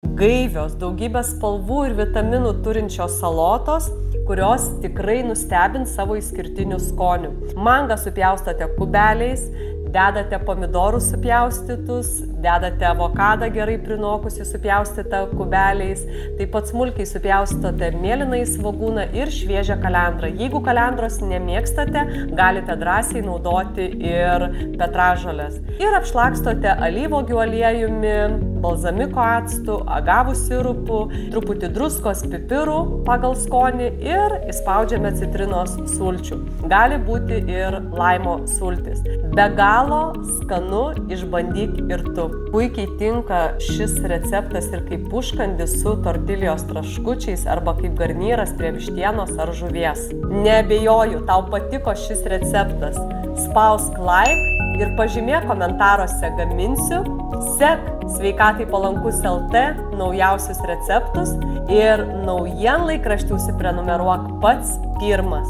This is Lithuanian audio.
Gaivios, daugybės spalvų ir vitaminų turinčios salotos, kurios tikrai nustebins savo išskirtiniu skoniu. Mangą supjaustote kubeliais, dedate pomidorus supjaustytus, dedate avokadą gerai prinokusį supjaustytą kubeliais, taip pat smulkiai supjaustote mėlynąjį svogūną ir šviežią kalendrą. Jeigu kalendros nemėgstate, galite drąsiai naudoti ir petražoles. Ir apšlakstote alyvuogių aliejumi, balzamiko actu, agavų sirupu, truputį druskos, pipirų pagal skonį ir įspaudžiame citrinos sulčių. Gali būti ir laimo sultis. Be galo skanu, išbandyk ir tu. Puikiai tinka šis receptas ir kaip užkandis su tortilijos traškučiais arba kaip garnyras prie vištienos ar žuvies. Neabejoju, tau patiko šis receptas. Spausk like ir pažymėk komentaruose gaminsiu. Sek Sveikatai palankus LT naujausius receptus ir naujienlaikraštį užsiprenumeruok pats pirmas.